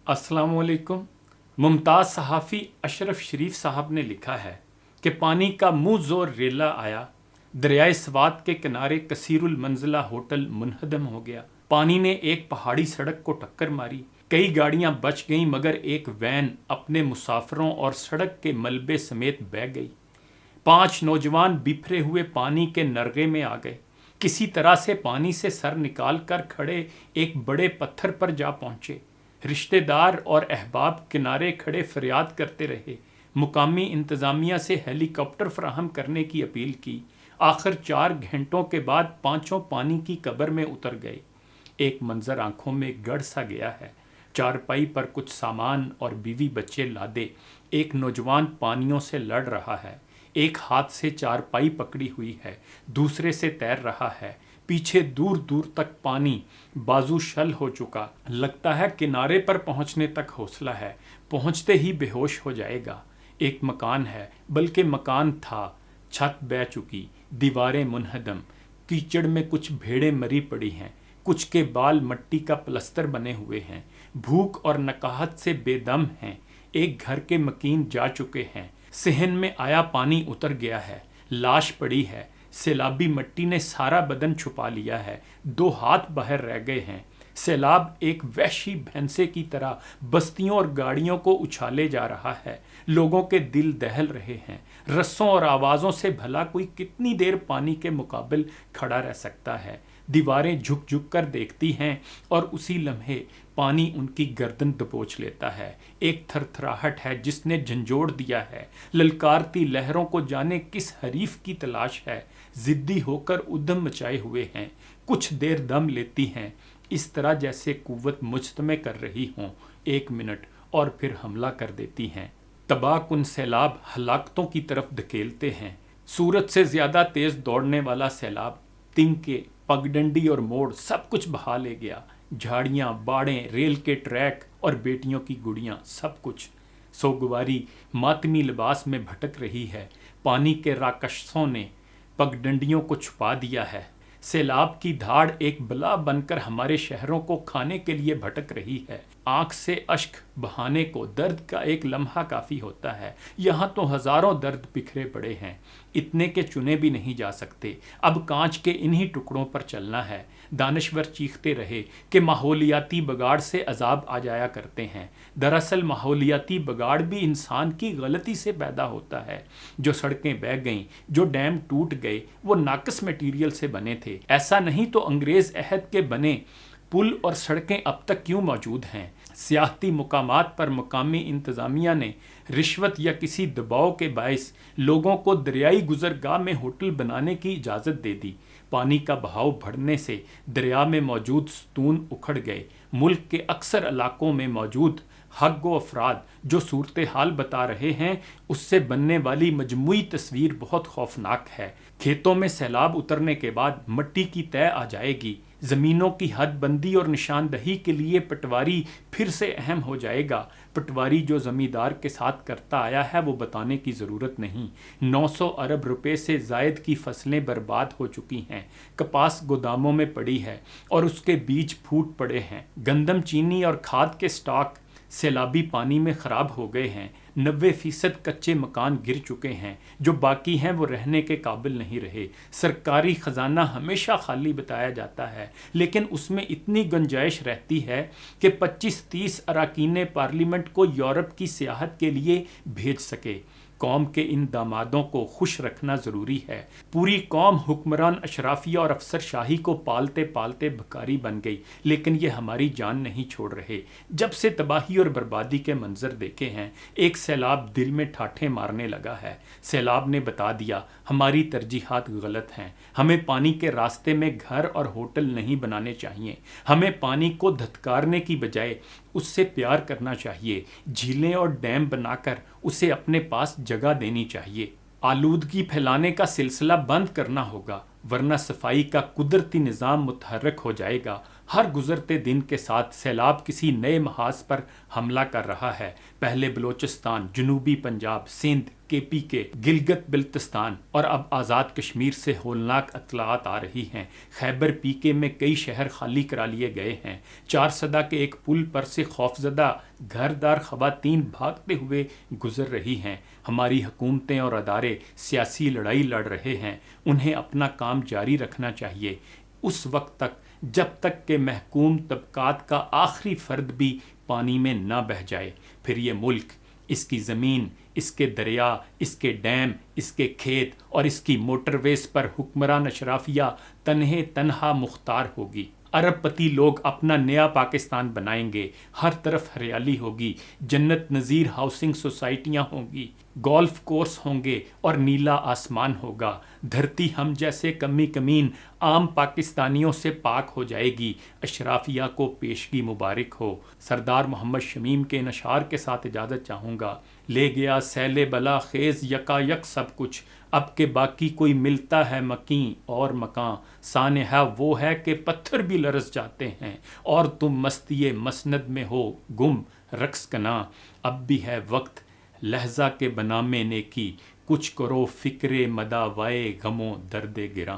अस्सलाम वालेकुम। मुमताज़ सहाफ़ी अशरफ शरीफ साहब ने लिखा है कि पानी का मुंह जोर रेला आया, दरियाए स्वात के किनारे कसीरुल मंजिला होटल मुनहदम हो गया। पानी ने एक पहाड़ी सड़क को टक्कर मारी, कई गाड़ियां बच गईं मगर एक वैन अपने मुसाफिरों और सड़क के मलबे समेत बह गई। 5 नौजवान बिखरे हुए पानी के नरगे में आ गए। किसी तरह से पानी से सर निकाल कर खड़े एक बड़े पत्थर पर जा पहुंचे। रिश्तेदार और अहबाब किनारे खड़े फरियाद करते रहे, मुकामी इंतज़ामिया से हेलीकॉप्टर फराहम करने की अपील की। आखिर 4 घंटों के बाद पांचों पानी की कब्र में उतर गए। एक मंजर आंखों में गड़ सा गया है। चारपाई पर कुछ सामान और बीवी बच्चे लादे एक नौजवान पानियों से लड़ रहा है। एक हाथ से चारपाई पकड़ी हुई है, दूसरे से तैर रहा है। पीछे दूर दूर तक पानी बाजू शल हो चुका। लगता है किनारे पर पहुंचने तक हौसला है, पहुंचते ही बेहोश हो जाएगा। एक मकान है, बल्कि मकान था, छत बह चुकी, दीवारें मुनहदम। कीचड़ में कुछ भेड़ें मरी पड़ी हैं, कुछ के बाल मट्टी का प्लस्तर बने हुए हैं, भूख और नकाहत से बेदम हैं। एक घर के मकीन जा चुके हैं, सहन में आया पानी उतर गया है, लाश पड़ी है। सैलाबी मट्टी ने सारा बदन छुपा लिया है, 2 हाथ बाहर रह गए हैं। सैलाब एक वहशी भैंसे की तरह बस्तियों और गाड़ियों को उछाले जा रहा है। लोगों के दिल दहल रहे हैं। रस्सों और आवाज़ों से भला कोई कितनी देर पानी के मुकाबिल खड़ा रह सकता है। दीवारें झुक झुक कर देखती हैं और उसी लम्हे पानी उनकी गर्दन दबोच लेता है। एक थरथराहट है जिसने झंझोड़ दिया है। ललकारती लहरों को जाने किस हरीफ की तलाश है। जिद्दी होकर उद्यम मचाए हुए हैं। कुछ देर दम लेती हैं, इस तरह जैसे कुव्वत मुजतमे कर रही हों। 1 मिनट और फिर हमला कर देती हैं। तबाहकुन सैलाब हलाकतों की तरफ धकेलते हैं। सूरज से ज्यादा तेज दौड़ने वाला सैलाब तिनके, पगडंडी और मोड़ सब कुछ बहा ले गया। झाड़ियां, बाड़ें, रेल के ट्रैक और बेटियों की गुड़ियां, सब कुछ। सोगवारी मातमी लिबास में भटक रही है। पानी के राकशों ने पगडंडियों को छुपा दिया है। सैलाब की धाड़ एक बला बनकर हमारे शहरों को खाने के लिए भटक रही है। आंख से अश्क बहाने को दर्द का एक लम्हा काफ़ी होता है। यहाँ तो हज़ारों दर्द बिखरे पड़े हैं, इतने के चुने भी नहीं जा सकते। अब कांच के इन्हीं टुकड़ों पर चलना है। दानश्वर चीखते रहे कि माहौलियाती बगाड़ से अजाब आ जाया करते हैं। दरअसल माहौलियाती बगाड़ भी इंसान की गलती से पैदा होता है। जो सड़कें बह गईं, जो डैम टूट गए, वो नाकस मटीरियल से बने थे। ऐसा नहीं तो अंग्रेज़ अहद के बने पुल और सड़कें अब तक क्यों मौजूद हैं? सियाहती मुकामात पर मुकामी इंतज़ामिया ने रिश्वत या किसी दबाव के बायस लोगों को दरियाई गुजरगाह में होटल बनाने की इजाज़त दे दी। पानी का बहाव बढ़ने से दरिया में मौजूद सतून उखड़ गए। मुल्क के अक्सर इलाकों में मौजूद हक व अफराद जो सूरत हाल बता रहे हैं, उससे बनने वाली मजमूई तस्वीर बहुत खौफनाक है। खेतों में सैलाब उतरने के बाद मिट्टी की तय आ जाएगी। ज़मीनों की हदबंदी और निशानदही के लिए पटवारी फिर से अहम हो जाएगा। पटवारी जो ज़मींदार के साथ करता आया है वो बताने की ज़रूरत नहीं। 900 अरब रुपए से ज़ायद की फसलें बर्बाद हो चुकी हैं। कपास गोदामों में पड़ी है और उसके बीज फूट पड़े हैं। गंदम, चीनी और खाद के स्टॉक सैलाबी पानी में ख़राब हो गए हैं। 90% कच्चे मकान गिर चुके हैं। जो बाकी हैं वो रहने के काबिल नहीं रहे। सरकारी ख़जाना हमेशा खाली बताया जाता है, लेकिन उसमें इतनी गुंजाइश रहती है कि 25-30 अरकान पार्लियामेंट को यूरोप की सियाहत के लिए भेज सके। कौम के इन दामादों को खुश रखना ज़रूरी है। पूरी कौम हुक्मरान अशराफिया और अफसरशाही को पालते पालते भिखारी बन गई, लेकिन ये हमारी जान नहीं छोड़ रहे। जब से तबाही और बर्बादी के मंजर देखे हैं, एक सैलाब दिल में ठाठे मारने लगा है। सैलाब ने बता दिया हमारी तरजीहात गलत हैं। हमें पानी के रास्ते में घर और होटल नहीं बनाने चाहिए। हमें पानी को धत्कारने की बजाय उससे प्यार करना चाहिए। झीलें और डैम बनाकर उसे अपने पास जगह देनी चाहिए। आलूदगी फैलाने का सिलसिला बंद करना होगा, वरना सफाई का कुदरती निज़ाम मुतहर्रिक हो जाएगा। ہر گزرتے دن کے ساتھ سیلاب کسی نئے محاذ پر حملہ کر رہا ہے۔ پہلے بلوچستان، جنوبی پنجاب، سندھ، KP کے گلگت بلتستان اور اب آزاد کشمیر سے ہولناک اطلاعات آ رہی ہیں۔ خیبر PK میں کئی شہر خالی کرا لیے گئے ہیں۔ 4 سدہ کے ایک پل پر سے خوفزدہ گھردار خواتین بھاگتے ہوئے گزر رہی ہیں۔ ہماری حکومتیں اور ادارے سیاسی لڑائی لڑ رہے ہیں، انہیں اپنا کام جاری رکھنا چاہیے اس وقت تک جب تک کہ محکوم طبقات کا آخری فرد بھی پانی میں نہ بہہ جائے۔ پھر یہ ملک، اس کی زمین، اس کے دریا، اس کے ڈیم، اس کے کھیت اور اس کی موٹر ویز پر حکمران اشرافیہ تنہا مختار ہوگی۔ ارب پتی لوگ اپنا نیا پاکستان بنائیں گے، ہر طرف ہریالی ہوگی، جنت نظیر ہاؤسنگ سوسائٹیاں ہوں گی، گولف کورس ہوں گے اور نیلا آسمان ہوگا۔ دھرتی ہم جیسے کمی کمین عام پاکستانیوں سے پاک ہو جائے گی۔ اشرافیہ کو پیشگی مبارک ہو۔ سردار محمد شمیم کے نشار کے ساتھ اجازت چاہوں گا۔ لے گیا سیل بلا خیز یکا یک سب کچھ، اب کے باقی کوئی ملتا ہے مکیں اور مکاں، سانحہ وہ ہے کہ پتھر بھی لرز جاتے ہیں اور تم مستی مسند میں ہو گم رقص کنا۔ اب بھی ہے وقت لہجہ کے بنامے نیکی، کچھ کرو فکر مداوائے غم و درد گراں۔